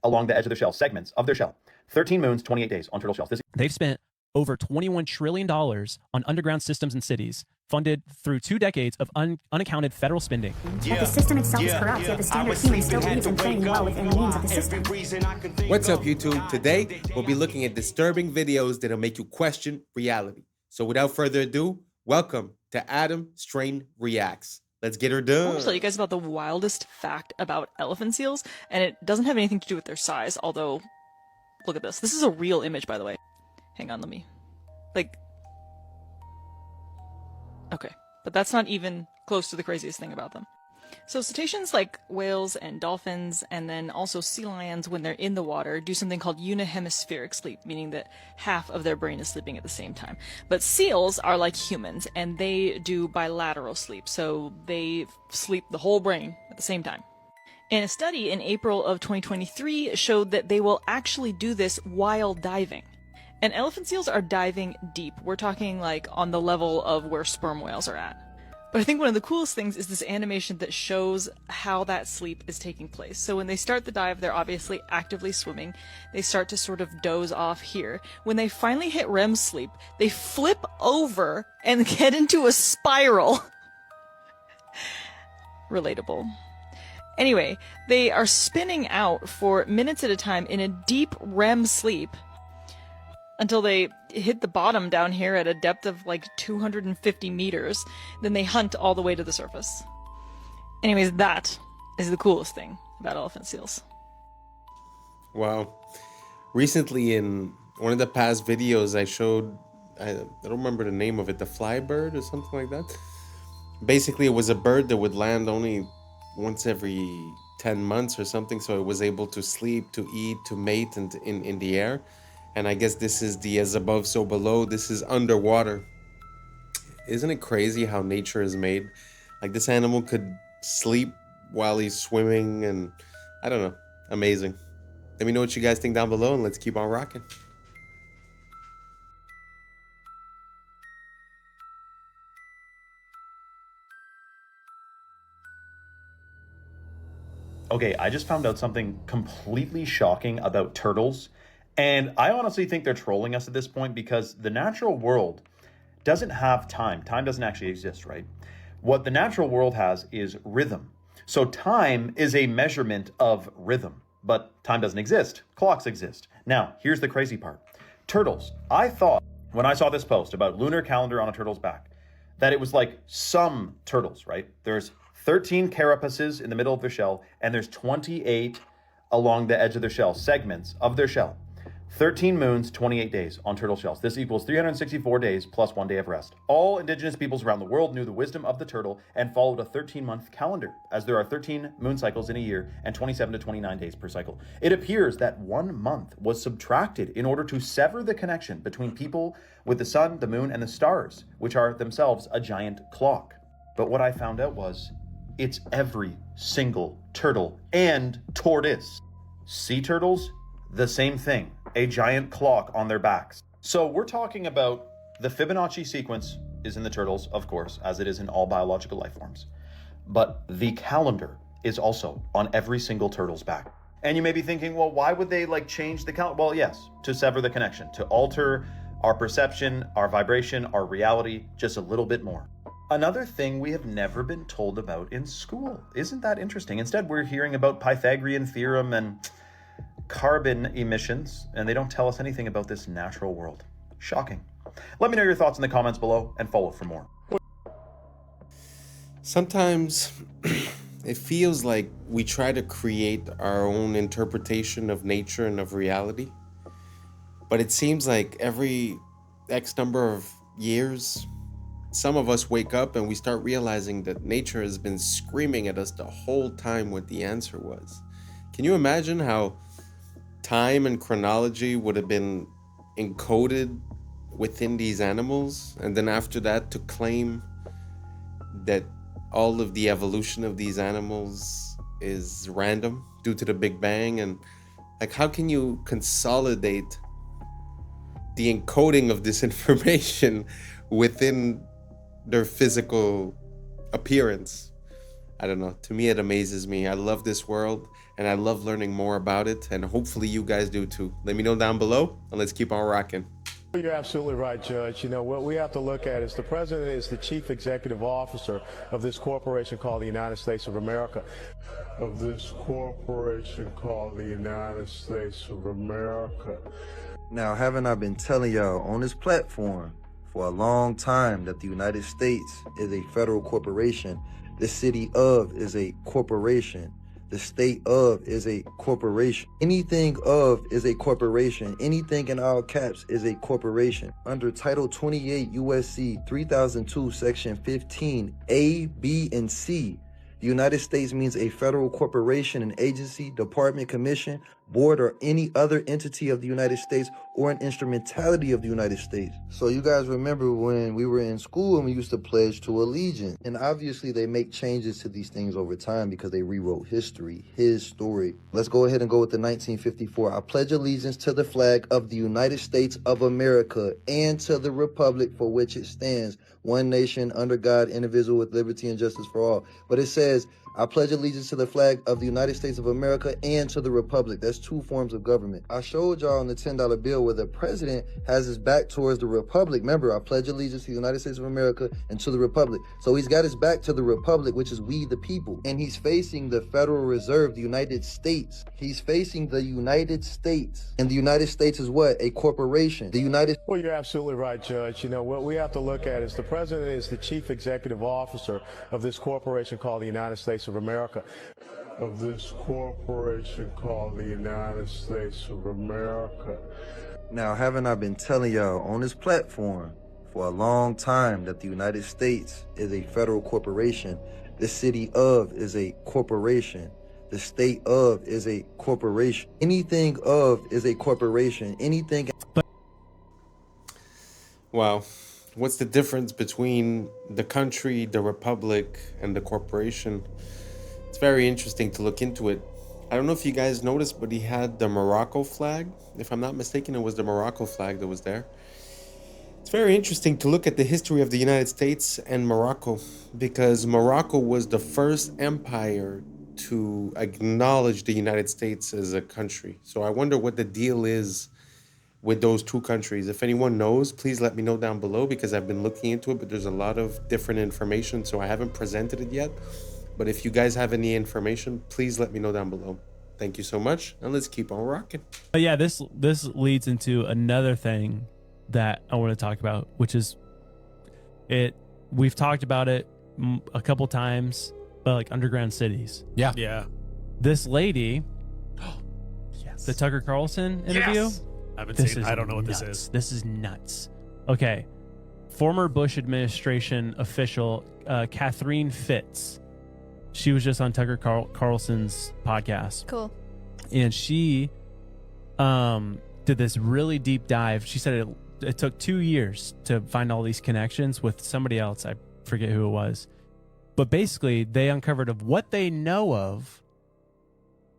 along the edge of their shell, segments of their shell. 13 moons, 28 days on turtle shells. They've spent over $21 trillion on underground systems and cities, funded through 2 decades of unaccounted federal spending. But the system itself is corrupt, yet the standard human still believes in playing well within the means of the system. What's up, YouTube? Today, we'll be looking at disturbing videos that'll make you question reality. So without further ado, welcome to Adam Strain Reacts. Let's get her done. I want to tell you guys about the wildest fact about elephant seals, and it doesn't have anything to do with their size, although, look at this. This is a real image, by the way. Hang on, let me... Okay, but that's not even close to the craziest thing about them. So cetaceans like whales and dolphins, and then also sea lions, when they're in the water, do something called unihemispheric sleep, meaning that half of their brain is sleeping at the same time. But seals are like humans, and they do bilateral sleep, so they sleep the whole brain at the same time. And a study in April of 2023 showed that they will actually do this while diving. And elephant seals are diving deep. We're talking like on the level of where sperm whales are at. But I think one of the coolest things is this animation that shows how that sleep is taking place. So when they start the dive, they're obviously actively swimming. They start to sort of doze off here. When they finally hit REM sleep, they flip over and get into a spiral. Relatable. Anyway, they are spinning out for minutes at a time in a deep REM sleep until they hit the bottom down here at a depth of like 250 meters. Then they hunt all the way to the surface. Anyways, that is the coolest thing about elephant seals. Wow. Recently in one of the past videos I showed, I don't remember the name of it, the fly bird or something like that. Basically, it was a bird that would land only once every 10 months or something, so it was able to sleep, to eat, to mate in the air. And I guess this is the as above, so below. This is underwater. Isn't it crazy how nature is made? Like, this animal could sleep while he's swimming, and I don't know. Amazing. Let me know what you guys think down below, and let's keep on rocking. Okay, I just found out something completely shocking about turtles. And I honestly think they're trolling us at this point because the natural world doesn't have time. Time doesn't actually exist, right? What the natural world has is rhythm. So time is a measurement of rhythm, but time doesn't exist. Clocks exist. Now, here's the crazy part. Turtles. I thought when I saw this post about lunar calendar on a turtle's back, that it was like some turtles, right? There's 13 carapaces in the middle of their shell, and there's 28 along the edge of their shell, segments of their shell. 13 moons, 28 days on turtle shells. This equals 364 days plus 1 day of rest. All indigenous peoples around the world knew the wisdom of the turtle and followed a 13-month calendar, as there are 13 moon cycles in a year and 27 to 29 days per cycle. It appears that 1 month was subtracted in order to sever the connection between people with the sun, the moon, and the stars, which are themselves a giant clock. But what I found out was it's every single turtle and tortoise. Sea turtles, the same thing, a giant clock on their backs. So we're talking about the Fibonacci sequence is in the turtles, of course, as it is in all biological life forms. But the calendar is also on every single turtle's back. And you may be thinking, well, why would they change the calendar? Well, yes, to sever the connection, to alter our perception, our vibration, our reality, just a little bit more. Another thing we have never been told about in school. Isn't that interesting? Instead, we're hearing about Pythagorean theorem and carbon emissions, and they don't tell us anything about this natural world. Shocking. Let me know your thoughts in the comments below and follow for more. Sometimes it feels like we try to create our own interpretation of nature and of reality, but it seems like every X number of years, some of us wake up and we start realizing that nature has been screaming at us the whole time what the answer was. Can you imagine how time and chronology would have been encoded within these animals, and then after that to claim that all of the evolution of these animals is random due to the Big Bang? And how can you consolidate the encoding of this information within their physical appearance? I don't know. To me, it amazes me. I love this world and I love learning more about it. And hopefully you guys do too. Let me know down below and let's keep on rocking. You're absolutely right, Judge. You know, what we have to look at is the president is the chief executive officer of this corporation called the United States of America. Of this corporation called the United States of America. Now, haven't I been telling y'all on this platform for a long time that the United States is a federal corporation? The city of is a corporation. The state of is a corporation. Anything of is a corporation. Anything in all caps is a corporation. Under Title 28 U.S.C. 3002, Section 15, A, B, and C, the United States means a federal corporation, an agency, department, commission, board, or any other entity of the United States or an instrumentality of the United States. So you guys remember when we were in school and we used to pledge to allegiance. And obviously they make changes to these things over time because they rewrote history, his story. Let's go ahead and go with the 1954. I pledge allegiance to the flag of the United States of America and to the republic for which it stands, one nation under God, indivisible, with liberty and justice for all. But it says, I pledge allegiance to the flag of the United States of America and to the republic. That's two forms of government. I showed y'all on the $10 bill where the president has his back towards the republic. Remember, I pledge allegiance to the United States of America and to the republic. So he's got his back to the republic, which is we the people. And he's facing the Federal Reserve, the United States. He's facing the United States. And the United States is what? A corporation. The United... Well, you're absolutely right, Judge. You know, what we have to look at is the president is the chief executive officer of this corporation called the United States of America. Of this corporation called the United States of America. Now, haven't I been telling y'all on this platform for a long time that the United States is a federal corporation? The city of is a corporation. The state of is a corporation. Anything of is a corporation. Anything... Wow. What's the difference between the country, the republic, and the corporation? It's very interesting to look into it. I don't know if you guys noticed, but he had the Morocco flag. If I'm not mistaken, it was the Morocco flag that was there. It's very interesting to look at the history of the United States and Morocco, because Morocco was the first empire to acknowledge the United States as a country. So I wonder what the deal is with those two countries. If anyone knows, please let me know down below, because I've been looking into it, but there's a lot of different information, so I haven't presented it yet. But if you guys have any information, please let me know down below. Thank you so much, and let's keep on rocking. But yeah, this leads into another thing that I want to talk about, which is we've talked about it a couple times, but like underground cities. Yeah. This lady, Yes. the Tucker Carlson interview. Yes. I don't know what this is. This is nuts. Okay. Former Bush administration official Catherine Fitz. She was just on Tucker Carlson's podcast. Cool. And she did this really deep dive. She said it took 2 years to find all these connections with somebody else. I forget who it was. But basically, they uncovered of what they know of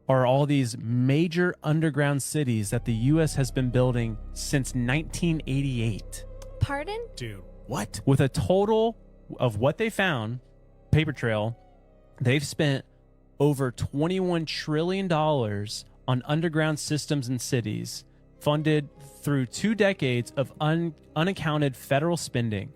are all these major underground cities that the U.S. has been building since 1988. Pardon? Dude, what? With a total of what they found, paper trail, they've spent over $21 trillion on underground systems and cities, funded through 2 decades of unaccounted federal spending.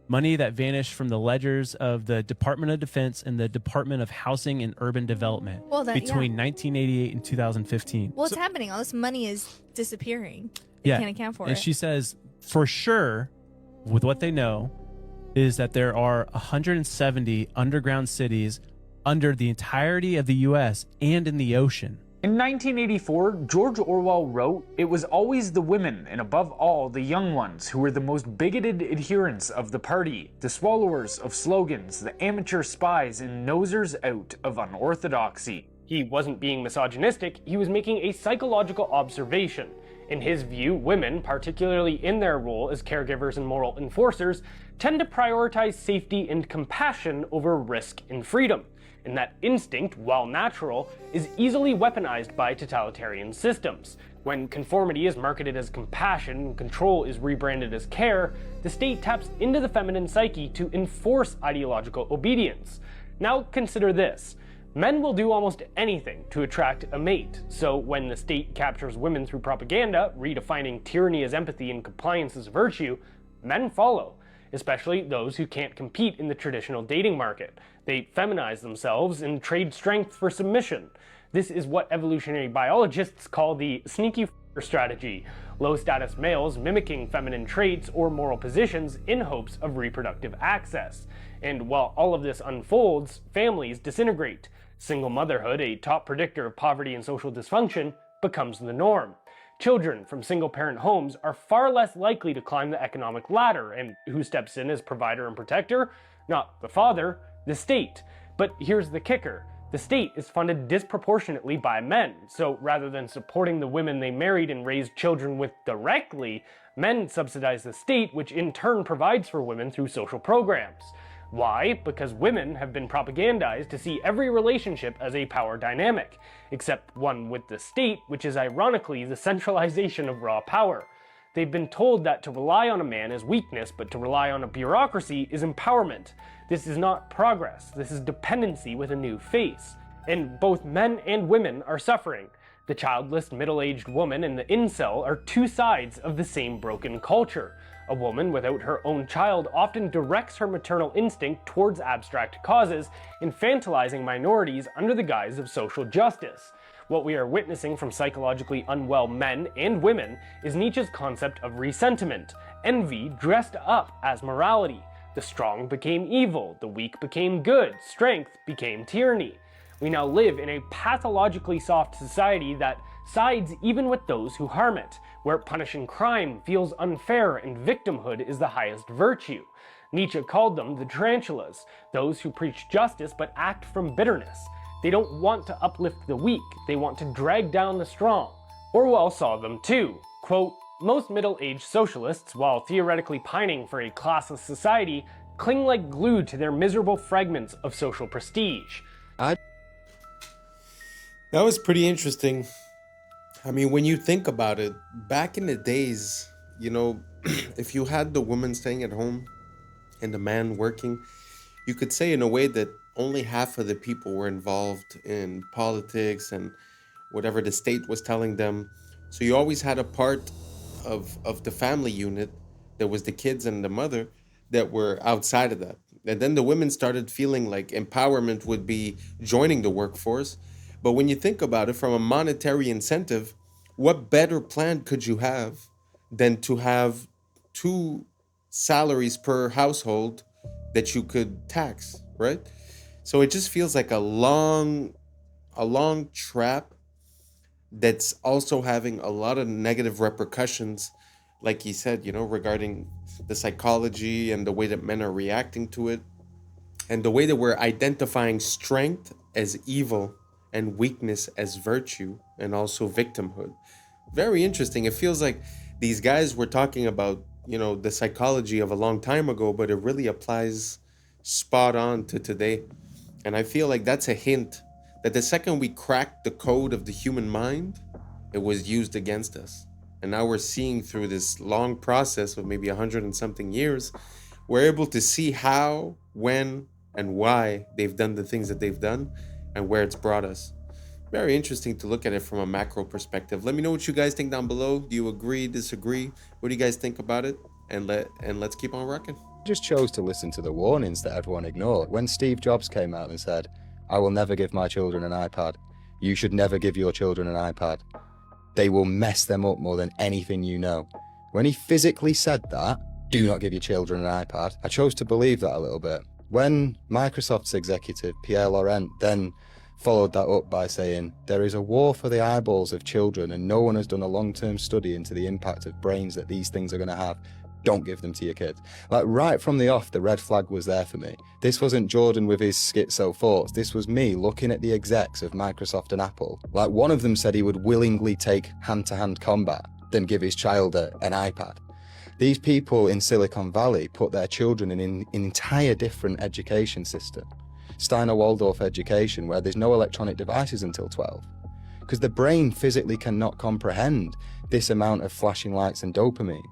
Money that vanished from the ledgers of the Department of Defense and the Department of Housing and Urban Development between 1988 and 2015. Well, it's happening. All this money is disappearing. They can't account for it. And she says, for sure, with what they know, is that there are 170 underground cities under the entirety of the U.S. and in the ocean. In 1984, George Orwell wrote, "It was always the women, and above all, the young ones, who were the most bigoted adherents of the party, the swallowers of slogans, the amateur spies and nosers out of unorthodoxy." He wasn't being misogynistic, he was making a psychological observation. In his view, women, particularly in their role as caregivers and moral enforcers, tend to prioritize safety and compassion over risk and freedom. And that instinct, while natural, is easily weaponized by totalitarian systems. When conformity is marketed as compassion and control is rebranded as care, the state taps into the feminine psyche to enforce ideological obedience. Now consider this. Men will do almost anything to attract a mate, so when the state captures women through propaganda, redefining tyranny as empathy and compliance as virtue, men follow, especially those who can't compete in the traditional dating market. They feminize themselves and trade strength for submission. This is what evolutionary biologists call the sneaky f***er strategy, low-status males mimicking feminine traits or moral positions in hopes of reproductive access. And while all of this unfolds, families disintegrate. Single motherhood, a top predictor of poverty and social dysfunction, becomes the norm. Children from single-parent homes are far less likely to climb the economic ladder, and who steps in as provider and protector? Not the father, the state. But here's the kicker. The state is funded disproportionately by men, so rather than supporting the women they married and raised children with directly, men subsidize the state, which in turn provides for women through social programs. Why? Because women have been propagandized to see every relationship as a power dynamic, except one with the state, which is ironically the centralization of raw power. They've been told that to rely on a man is weakness, but to rely on a bureaucracy is empowerment. This is not progress, this is dependency with a new face. And both men and women are suffering. The childless middle-aged woman and the incel are two sides of the same broken culture. A woman without her own child often directs her maternal instinct towards abstract causes, infantilizing minorities under the guise of social justice. What we are witnessing from psychologically unwell men and women is Nietzsche's concept of resentiment, envy dressed up as morality. The strong became evil, the weak became good, strength became tyranny. We now live in a pathologically soft society that sides even with those who harm it, where punishing crime feels unfair and victimhood is the highest virtue. Nietzsche called them the tarantulas, those who preach justice but act from bitterness. They don't want to uplift the weak, they want to drag down the strong. Orwell saw them too. Quote, most middle-aged socialists, while theoretically pining for a classless society, cling like glue to their miserable fragments of social prestige. That was pretty interesting. I mean, when you think about it, back in the days, you know, if you had the woman staying at home and the man working, you could say in a way that only half of the people were involved in politics and whatever the state was telling them. So you always had a part of the family unit that was the kids and the mother that were outside of that. And then the women started feeling like empowerment would be joining the workforce. But when you think about it from a monetary incentive, what better plan could you have than to have 2 salaries per household that you could tax, right? So it just feels like a long trap that's also having a lot of negative repercussions, like he said, you know, regarding the psychology and the way that men are reacting to it, and the way that we're identifying strength as evil and weakness as virtue, and also victimhood. Very interesting. It feels like these guys were talking about, you know, the psychology of a long time ago, but it really applies spot on to today. And I feel like that's a hint that the second we cracked the code of the human mind, it was used against us. And now we're seeing through this long process of maybe 100 and something years, we're able to see how, when, and why they've done the things that they've done and where it's brought us. Very interesting to look at it from a macro perspective. Let me know what you guys think down below. Do you agree, disagree? What do you guys think about it? And let's keep on rocking. Just chose to listen to the warnings that everyone ignored. When Steve Jobs came out and said, I will never give my children an iPad. You should never give your children an iPad. They will mess them up more than anything you know. When he physically said that, do not give your children an iPad, I chose to believe that a little bit. When Microsoft's executive, Pierre Laurent, then followed that up by saying, there is a war for the eyeballs of children and no one has done a long-term study into the impact of brains that these things are going to have. Don't give them to your kids. Like right from the off, the red flag was there for me. This wasn't Jordan with his schizo thoughts. This was me looking at the execs of Microsoft and Apple. Like one of them said he would willingly take hand-to-hand combat than give his child an iPad. These people in Silicon Valley put their children in an entire different education system. Steiner Waldorf education, where there's no electronic devices until 12. Because the brain physically cannot comprehend this amount of flashing lights and dopamine.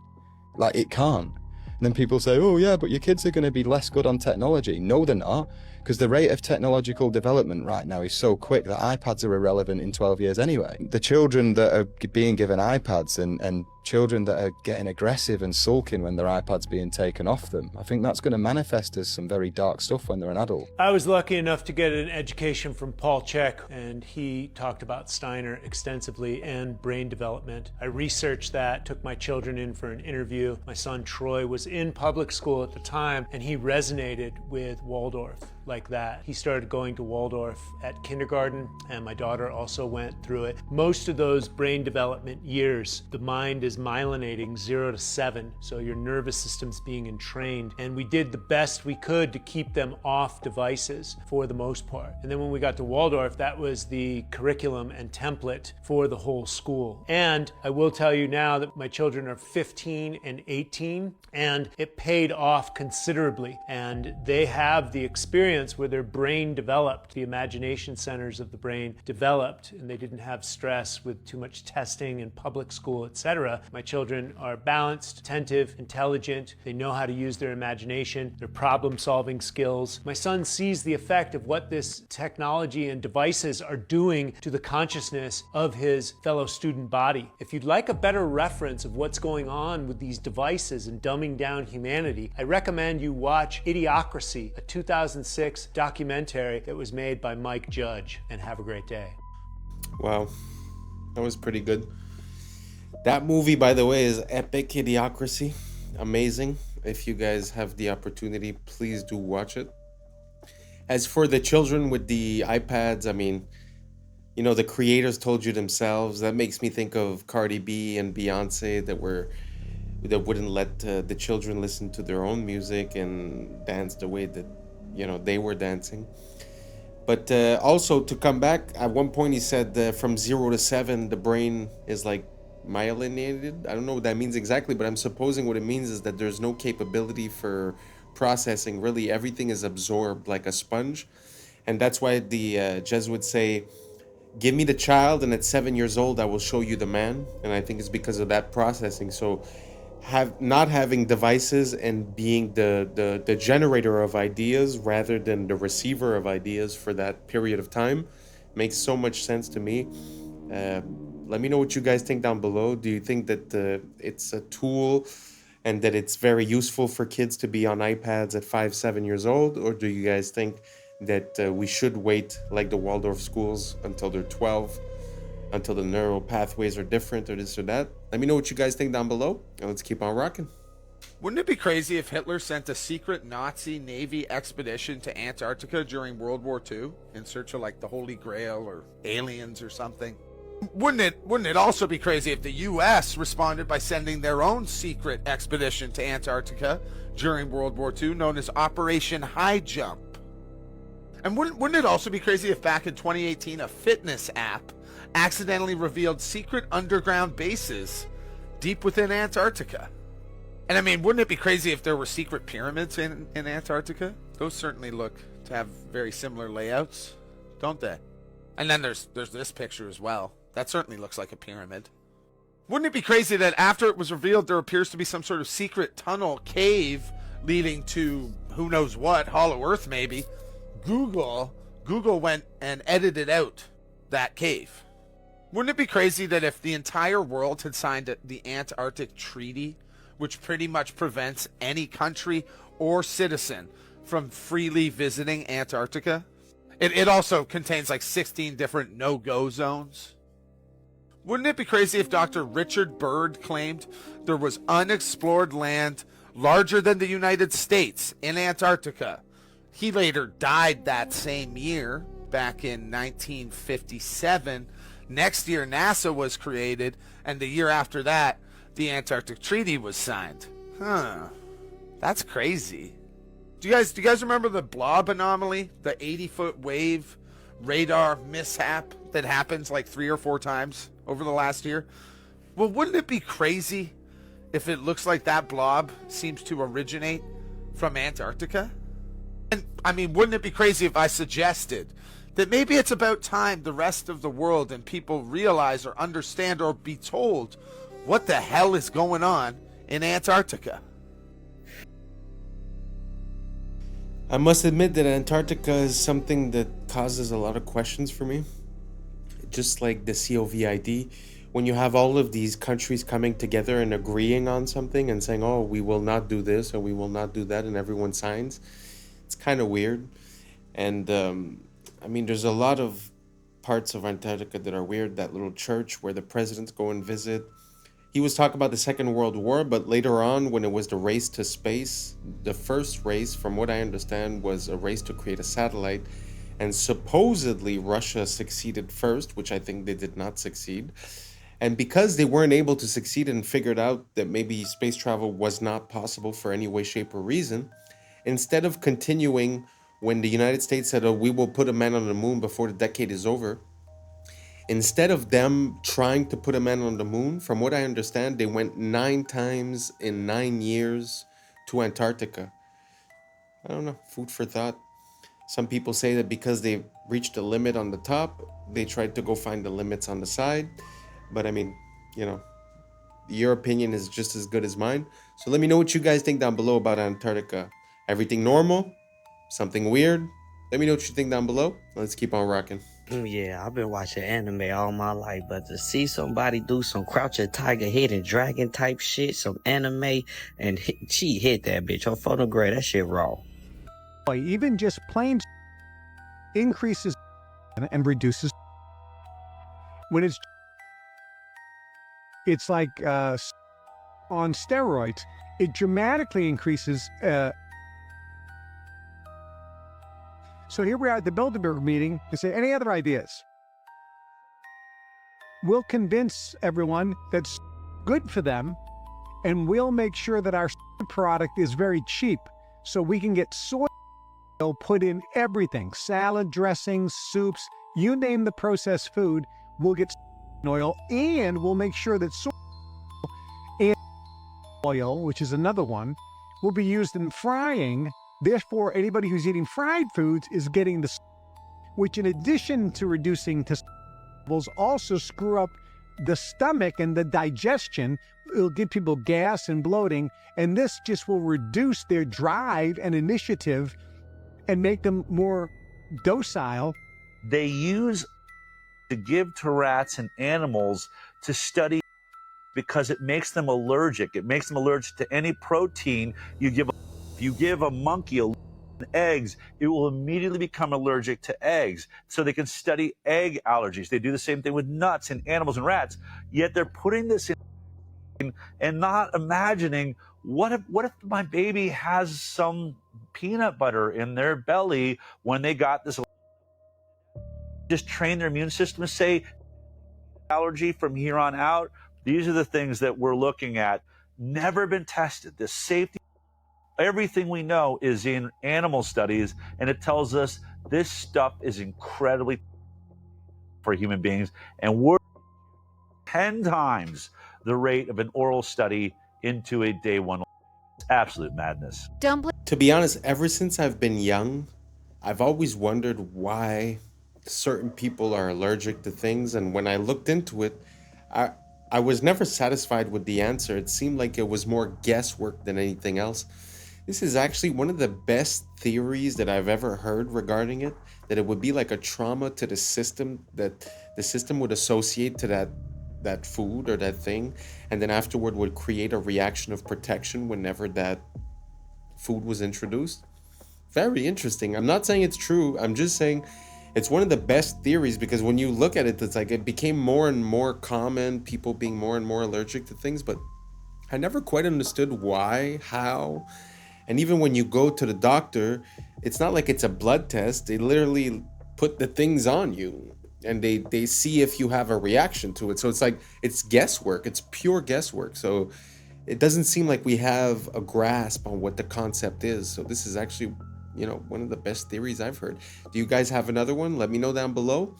Like it can't. And then people say, oh yeah, but your kids are going to be less good on technology. No, they're not. Because the rate of technological development right now is so quick that iPads are irrelevant in 12 years anyway. The children that are being given iPads and children that are getting aggressive and sulking when their iPad's being taken off them, I think that's going to manifest as some very dark stuff when they're an adult. I was lucky enough to get an education from Paul Chek, and he talked about Steiner extensively and brain development. I researched that, took my children in for an interview. My son Troy was in public school at the time, and he resonated with Waldorf like that. He started going to Waldorf at kindergarten, and my daughter also went through it. Most of those brain development years, the mind is myelinating 0 to 7, so your nervous system's being entrained, and we did the best we could to keep them off devices for the most part. And then when we got to Waldorf, that was the curriculum and template for the whole school. And I will tell you now that my children are 15 and 18, and it paid off considerably, and they have the experience where their brain developed, the imagination centers of the brain developed, and they didn't have stress with too much testing in public school, etc. My children are balanced, attentive, intelligent. They know how to use their imagination, their problem-solving skills. My son sees the effect of what this technology and devices are doing to the consciousness of his fellow student body. If you'd like a better reference of what's going on with these devices and dumbing down humanity, I recommend you watch Idiocracy, a 2006 documentary that was made by Mike Judge, and have a great day. Wow, that was pretty good. That movie, by the way, is epic. Idiocracy, amazing. If you guys have the opportunity, please do watch it. As for the children with the iPads, I mean, you know, the creators told you themselves. That makes me think of Cardi B and Beyonce that wouldn't let the children listen to their own music and dance the way that, you know, they were dancing. But also, to come back, at one point he said from 0 to 7 the brain is like myelinated. I don't know what that means exactly, but I'm supposing what it means is that there's no capability for processing. Really, everything is absorbed like a sponge. And that's why the Jesuits say, give me the child, and at 7 years old I will show you the man. And I think it's because of that processing. So not having devices and being the generator of ideas rather than the receiver of ideas for that period of time makes so much sense to me. Let me know what you guys think down below. Do you think that it's a tool and that it's very useful for kids to be on iPads at 5-7 years old? Or do you guys think that we should wait, like the Waldorf schools, until they're 12, until the neural pathways are different, or this or that? Let me know what you guys think down below, and let's keep on rocking. Wouldn't it be crazy if Hitler sent a secret Nazi Navy expedition to Antarctica during World War II in search of like the Holy Grail or aliens or something? Wouldn't it also be crazy if the U.S. responded by sending their own secret expedition to Antarctica during World War II, known as Operation High Jump? And wouldn't it also be crazy if back in 2018 a fitness app accidentally revealed secret underground bases deep within Antarctica? And I mean, wouldn't it be crazy if there were secret pyramids in Antarctica? Those certainly look to have very similar layouts, don't they? And then there's this picture as well. That certainly looks like a pyramid. Wouldn't it be crazy that after it was revealed there appears to be some sort of secret tunnel cave leading to who knows what, Hollow Earth maybe? Google went and edited out that cave. Wouldn't it be crazy that if the entire world had signed the Antarctic Treaty, which pretty much prevents any country or citizen from freely visiting Antarctica? It also contains like 16 different no-go zones. Wouldn't it be crazy if Dr. Richard Byrd claimed there was unexplored land larger than the United States in Antarctica? He later died that same year, back in 1957. Next year, NASA was created, and the year after that, the Antarctic Treaty was signed. Huh. That's crazy. Do you guys remember the blob anomaly? The 80-foot wave radar mishap that happens like 3 or 4 times over the last year? Well, wouldn't it be crazy if it looks like that blob seems to originate from Antarctica? And I mean, wouldn't it be crazy if I suggested that maybe it's about time the rest of the world and people realize or understand or be told what the hell is going on in Antarctica? I must admit that Antarctica is something that causes a lot of questions for me. Just like the COVID, when you have all of these countries coming together and agreeing on something and saying, oh, we will not do this or we will not do that, and everyone signs, it's kind of weird. And I mean, there's a lot of parts of Antarctica that are weird. That little church where the presidents go and visit. He was talking about the Second World War, but later on, when it was the race to space, the first race, from what I understand, was a race to create a satellite. And supposedly Russia succeeded first, which I think they did not succeed. And because they weren't able to succeed and figured out that maybe space travel was not possible for any way, shape, or reason, instead of continuing when the United States said, oh, we will put a man on the moon before the decade is over, instead of them trying to put a man on the moon, from what I understand, they went 9 times in 9 years to Antarctica. I don't know, food for thought. Some people say that because they reached a limit on the top, they tried to go find the limits on the side. But I mean, you know, your opinion is just as good as mine. So let me know what you guys think down below about Antarctica. Everything normal? Something weird? Let me know what you think down below. Let's keep on rocking. Yeah, I've been watching anime all my life, but to see somebody do some crouching tiger, hidden dragon type shit, some anime, and she hit that bitch. Her photograph, that shit raw. Even just plain increases and reduces. When it's like on steroids, it dramatically increases. So here we are at the Bilderberg meeting and say, any other ideas? We'll convince everyone that's good for them, and we'll make sure that our product is very cheap so we can get soy oil put in everything, salad dressings, soups, you name the processed food, we'll get oil, and we'll make sure that soy and oil, which is another one, will be used in frying. Therefore, anybody who's eating fried foods is getting the, which in addition to reducing testosterone levels, also screw up the stomach and the digestion. It'll give people gas and bloating, and this just will reduce their drive and initiative and make them more docile. They use to give to rats and animals to study because it makes them allergic. It makes them allergic to any protein you give. If you give a monkey eggs, it will immediately become allergic to eggs. So they can study egg allergies. They do the same thing with nuts in animals and rats. Yet they're putting this in and not imagining what if my baby has some peanut butter in their belly when they got this. Just train their immune system to say allergy from here on out. These are the things that we're looking at. Never been tested. The safety. Everything we know is in animal studies, and it tells us this stuff is incredibly for human beings, and we're 10 times the rate of an oral study into a day one. It's absolute madness. To be honest, ever since I've been young, I've always wondered why certain people are allergic to things, and when I looked into it, I was never satisfied with the answer. It seemed like it was more guesswork than anything else. This is actually one of the best theories that I've ever heard regarding it, that it would be like a trauma to the system, that the system would associate to that food or that thing, and then afterward would create a reaction of protection whenever that food was introduced. Very interesting. I'm not saying it's true. I'm just saying it's one of the best theories, because when you look at it, it's like it became more and more common, people being more and more allergic to things, but I never quite understood why, how. And even when you go to the doctor, it's not like it's a blood test. They literally put the things on you and they see if you have a reaction to it. So it's like, it's guesswork. It's pure guesswork. So it doesn't seem like we have a grasp on what the concept is. So this is actually, you know, one of the best theories I've heard. Do you guys have another one? Let me know down below.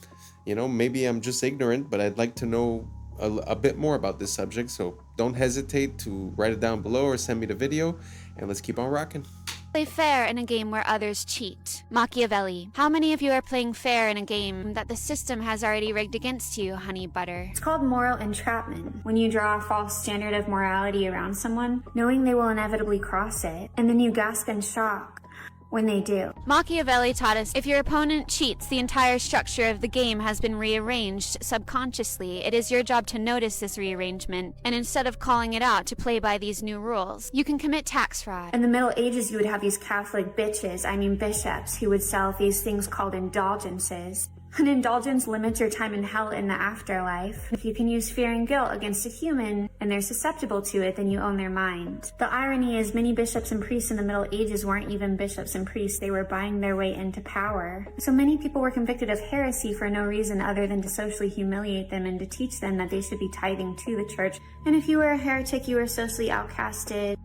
You know, maybe I'm just ignorant, but I'd like to know a bit more about this subject. So don't hesitate to write it down below or send me the video, and let's keep on rocking. Play fair in a game where others cheat. Machiavelli. How many of you are playing fair in a game that the system has already rigged against you, honey butter? It's called moral entrapment. When you draw a false standard of morality around someone, knowing they will inevitably cross it, and then you gasp in shock when they do. Machiavelli taught us if your opponent cheats, the entire structure of the game has been rearranged subconsciously. It is your job to notice this rearrangement, and instead of calling it out, to play by these new rules. You can commit tax fraud. In the Middle Ages, you would have these Catholic bishops, who would sell these things called indulgences. An indulgence limits your time in hell in the afterlife. If you can use fear and guilt against a human and they're susceptible to it, then you own their mind. The irony is many bishops and priests in the Middle Ages weren't even bishops and priests. They were buying their way into power. So many people were convicted of heresy for no reason other than to socially humiliate them and to teach them that they should be tithing to the church. And if you were a heretic, you were socially outcasted,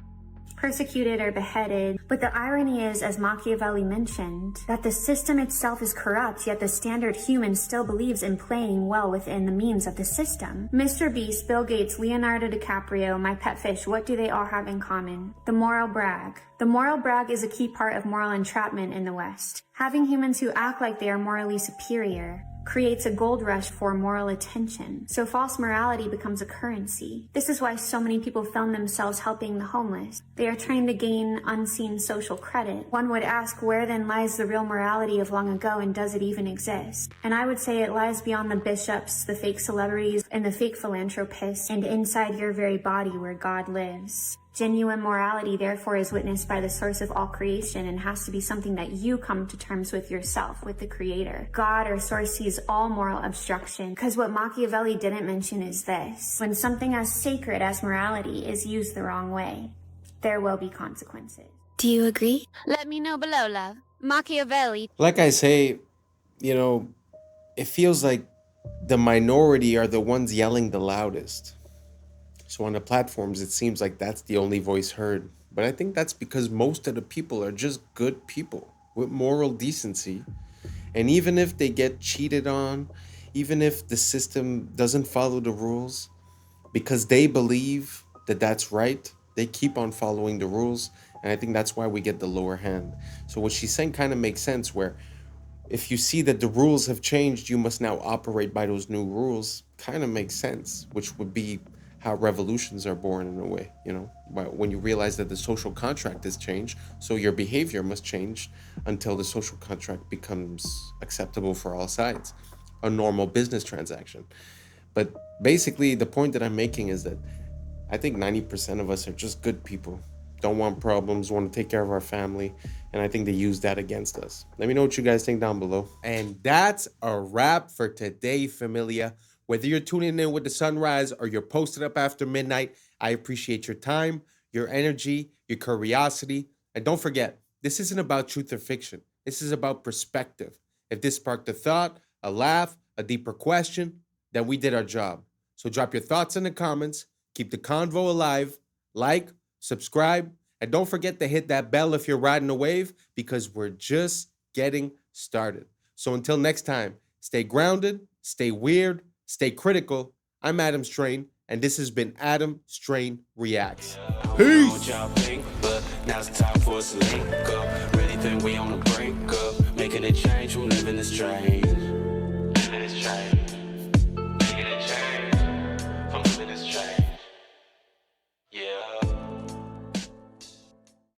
persecuted, or beheaded. But the irony is, as Machiavelli mentioned, that the system itself is corrupt, yet the standard human still believes in playing well within the means of the system. Mr. Beast, Bill Gates, Leonardo DiCaprio, my pet fish, what do they all have in common? The moral brag. The moral brag is a key part of moral entrapment in the West. Having humans who act like they are morally superior creates a gold rush for moral attention. So false morality becomes a currency. This is why so many people film themselves helping the homeless. They are trying to gain unseen social credit. One would ask, where then lies the real morality of long ago, and does it even exist? And I would say it lies beyond the bishops, the fake celebrities, and the fake philanthropists, and inside your very body where God lives. Genuine morality, therefore, is witnessed by the source of all creation and has to be something that you come to terms with yourself, with the Creator. God or source sees all moral obstruction, because what Machiavelli didn't mention is this: when something as sacred as morality is used the wrong way, there will be consequences. Do you agree? Let me know below, love. Machiavelli. Like I say, it feels like the minority are the ones yelling the loudest. So on the platforms, it seems like that's the only voice heard. But I think that's because most of the people are just good people with moral decency. And even if they get cheated on, even if the system doesn't follow the rules, because they believe that that's right, they keep on following the rules. And I think that's why we get the lower hand. So what she's saying kind of makes sense, where if you see that the rules have changed, you must now operate by those new rules. Kind of makes sense, which would be how revolutions are born in a way, when you realize that the social contract has changed, so your behavior must change until the social contract becomes acceptable for all sides, a normal business transaction. But basically, the point that I'm making is that I think 90% of us are just good people, don't want problems, want to take care of our family, and I think they use that against us. Let me know what you guys think down below. And that's a wrap for today, familia. Whether you're tuning in with the sunrise or you're posted up after midnight, I appreciate your time, your energy, your curiosity. And don't forget, this isn't about truth or fiction. This is about perspective. If this sparked a thought, a laugh, a deeper question, then we did our job. So drop your thoughts in the comments, keep the convo alive, like, subscribe, and don't forget to hit that bell if you're riding a wave, because we're just getting started. So until next time, stay grounded, stay weird, stay critical. I'm Adam Strain, and this has been Adam Strain Reacts. Peace! Now's the time for us to link up. Really think we on the brink up. Making a change from living the strange.